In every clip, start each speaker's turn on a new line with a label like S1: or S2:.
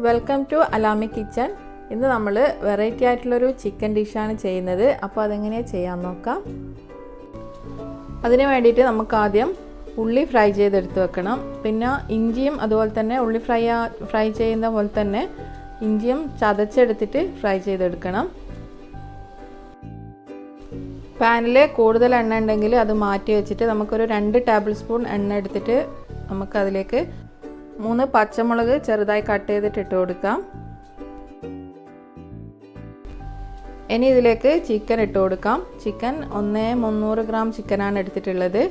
S1: Welcome to Alami kitchen. ഇന്ന് നമ്മൾ variety ആയിട്ടുള്ളൊരു ചിക്കൻ ഡിഷാണ് ചെയ്യുന്നത്. അപ്പോൾ അതെങ്ങനെയാണ് ചെയ്യാൻ നോക്കാം. അതിന് വേണ്ടിയിട്ട് നമുക്ക് ആദ്യം ഉള്ളി ഫ്രൈ ചെയ്തെടുത്ത് വെക്കണം. പിന്നെ ഇഞ്ചിയും അതുപോലെ തന്നെ ഉള്ളി ഫ്രൈ ചെയ്യുന്ന പോലെ തന്നെ ഇഞ്ചിയും ചതച്ചെടുത്തിട്ട് ഫ്രൈ ചെയ്തെടുക്കണം. പാനിൽ കൂടുതൽ എണ്ണ ഉണ്ടെങ്കിൽ അത് മാറ്റി വെച്ചിട്ട് നമുക്കൊരു 2 ടേബിൾ സ്പൂൺ എണ്ണ എടുത്തിട്ട് നമുക്കതിലേക്ക് 3 പച്ചമുളക് ചെറുതായി കട്ട് ചെയ്തിട്ട് ഇട്ട് കൊടുക്കാം. ഇനി ഇതിലേക്ക് ചിക്കൻ ഇട്ട് കൊടുക്കാം. ചിക്കൻ 300 ഗ്രാം ചിക്കനാണ് എടുത്തിട്ടുള്ളത്.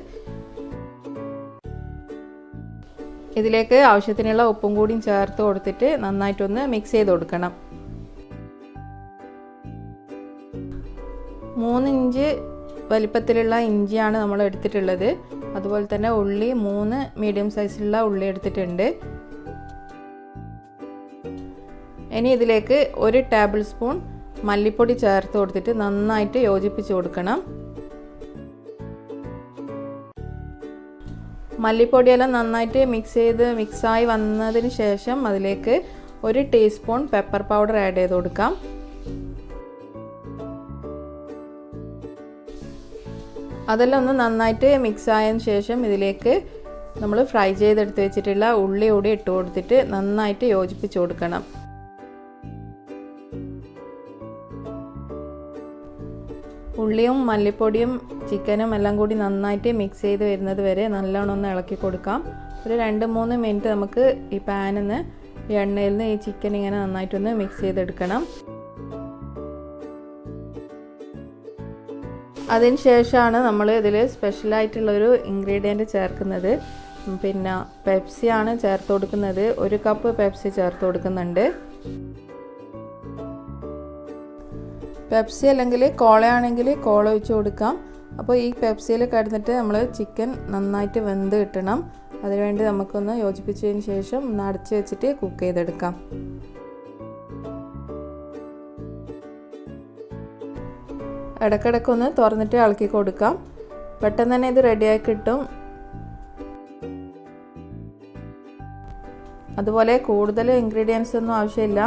S1: ഇതിലേക്ക് ആവശ്യത്തിനുള്ള ഉപ്പും കൂടിയും ചേർത്ത് കൊടുത്തിട്ട് നന്നായിട്ടൊന്ന് മിക്സ് ചെയ്ത് കൊടുക്കണം. 3 ഇഞ്ച് വലിപ്പത്തിലുള്ള ഇഞ്ചിയാണ് നമ്മൾ എടുത്തിട്ടുള്ളത്. അതുപോലെ തന്നെ ഉള്ളി 3 മീഡിയം സൈസിലുള്ള ഉള്ളി എടുത്തിട്ടുണ്ട്. ഇനി ഇതിലേക്ക് 1 ടേബിൾ സ്പൂൺ മല്ലിപ്പൊടി ചേർത്ത് കൊടുത്തിട്ട് നന്നായിട്ട് യോജിപ്പിച്ച് കൊടുക്കണം. മല്ലിപ്പൊടിയെല്ലാം നന്നായിട്ട് മിക്സായി വന്നതിന് ശേഷം അതിലേക്ക് 1 ടീസ്പൂൺ പെപ്പർ പൗഡർ ആഡ് ചെയ്ത് കൊടുക്കാം. അതെല്ലാം ഒന്ന് നന്നായിട്ട് മിക്സ് ആയതിനു ശേഷം ഇതിലേക്ക് നമ്മൾ ഫ്രൈ ചെയ്തെടുത്ത് വെച്ചിട്ടുള്ള ഉള്ളി കൂടി ഇട്ട് കൊടുത്തിട്ട് നന്നായിട്ട് യോജിപ്പിച്ച് കൊടുക്കണം. ഉള്ളിയും മല്ലിപ്പൊടിയും ചിക്കനും എല്ലാം കൂടി നന്നായിട്ട് മിക്സ് ചെയ്ത് വരുന്നത് വരെ നല്ലോണം ഒന്ന് ഇളക്കി കൊടുക്കാം. ഒരു 2-3 മിനിറ്റ് നമുക്ക് ഈ പാനിൽ നിന്ന് എണ്ണയിൽ നിന്ന് ഈ ചിക്കൻ ഇങ്ങനെ നന്നായിട്ടൊന്ന് മിക്സ് ചെയ്തെടുക്കണം. അതിന് ശേഷമാണ് നമ്മൾ ഇതിൽ സ്പെഷ്യലായിട്ടുള്ളൊരു ഇൻഗ്രീഡിയൻറ്റ് ചേർക്കുന്നത്. പിന്നെ പെപ്സിയാണ് ചേർത്ത് കൊടുക്കുന്നത്. 1 കപ്പ് പെപ്സി ചേർത്ത് കൊടുക്കുന്നുണ്ട്. പെപ്സി അല്ലെങ്കിൽ കോളയാണെങ്കിൽ കോള ഒഴിച്ച് കൊടുക്കാം. അപ്പോൾ ഈ പെപ്സിയിൽ കിടന്നിട്ട് നമ്മൾ ചിക്കൻ നന്നായിട്ട് വെന്ത് കിട്ടണം. അതിനുവേണ്ടി നമുക്കൊന്ന് യോജിപ്പിച്ചതിന് ശേഷം ഒന്ന് അടച്ച് വെച്ചിട്ട് കുക്ക് ചെയ്തെടുക്കാം. ഇടയ്ക്കിടയ്ക്കൊന്ന് തുറന്നിട്ട് ഇളക്കി കൊടുക്കാം. പെട്ടെന്ന് തന്നെ ഇത് റെഡിയായി കിട്ടും. അതുപോലെ കൂടുതൽ ഇൻഗ്രീഡിയൻസ് ഒന്നും ആവശ്യമില്ല.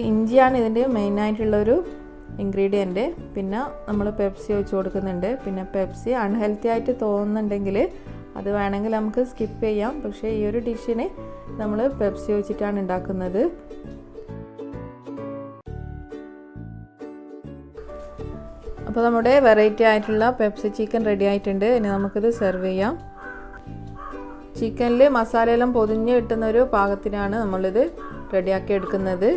S1: ഇഞ്ചിയാണ് ഇതിൻ്റെ മെയിനായിട്ടുള്ളൊരു ഇൻഗ്രീഡിയൻറ്റ്. പിന്നെ നമ്മൾ പെപ്സി ഒഴിച്ച് കൊടുക്കുന്നുണ്ട്. പിന്നെ പെപ്സി അൺഹെൽത്തി ആയിട്ട് തോന്നുന്നുണ്ടെങ്കിൽ അത് വേണമെങ്കിൽ നമുക്ക് സ്കിപ്പ് ചെയ്യാം. പക്ഷേ ഈ ഒരു ഡിഷിന് നമ്മൾ പെപ്സി ഒഴിച്ചിട്ടാണ് ഉണ്ടാക്കുന്നത്. അപ്പോൾ നമ്മുടെ വെറൈറ്റി ആയിട്ടുള്ള പെപ്സി ചിക്കൻ റെഡി ആയിട്ടുണ്ട്. ഇനി നമുക്കിത് സെർവ് ചെയ്യാം. ചിക്കനിൽ മസാലയെല്ലാം പൊതിഞ്ഞ് കിട്ടുന്ന ഒരു പാകത്തിനാണ് നമ്മളിത് റെഡിയാക്കി എടുക്കുന്നത്.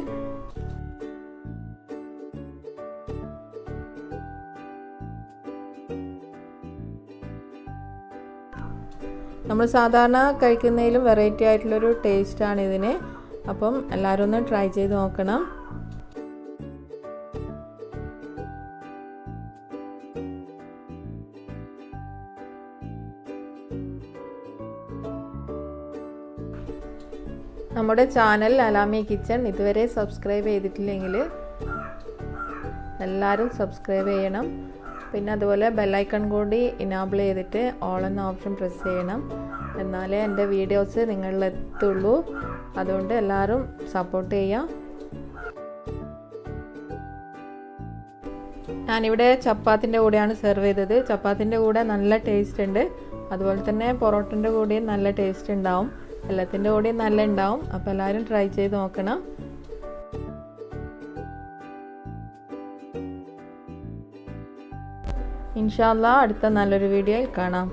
S1: നമ്മൾ സാധാരണ കഴിക്കുന്നതിലും വെറൈറ്റി ആയിട്ടുള്ളൊരു ടേസ്റ്റാണ് ഇതിന്. അപ്പം എല്ലാവരും ഒന്ന് ട്രൈ ചെയ്ത് നോക്കണം. നമ്മുടെ ചാനൽ അലാമി കിച്ചൺ ഇതുവരെ സബ്സ്ക്രൈബ് ചെയ്തിട്ടില്ലെങ്കിൽ എല്ലാവരും സബ്സ്ക്രൈബ് ചെയ്യണം. പിന്നെ അതുപോലെ ബെല്ലൈക്കൺ കൂടി ഇനാബിൾ ചെയ്തിട്ട് ഓൾ എന്ന ഓപ്ഷൻ പ്രസ് ചെയ്യണം. എന്നാലേ എൻ്റെ വീഡിയോസ് നിങ്ങളിലെത്തുള്ളൂ. അതുകൊണ്ട് എല്ലാവരും സപ്പോർട്ട് ചെയ്യാം. ഞാനിവിടെ ചപ്പാത്തിൻ്റെ കൂടെയാണ് സെർവ് ചെയ്തത്. ചപ്പാത്തിൻ്റെ കൂടെ നല്ല ടേസ്റ്റ് ഉണ്ട്. അതുപോലെ തന്നെ പൊറോട്ടൻ്റെ കൂടെയും നല്ല ടേസ്റ്റ് ഉണ്ടാവും. എല്ലാത്തിൻ്റെ കൂടെയും നല്ല ഉണ്ടാവും. അപ്പോൾ എല്ലാവരും ട്രൈ ചെയ്ത് നോക്കണം. ഇൻഷാ അല്ലാഹ് അടുത്ത നല്ലൊരു വീഡിയോയിൽ കാണാം.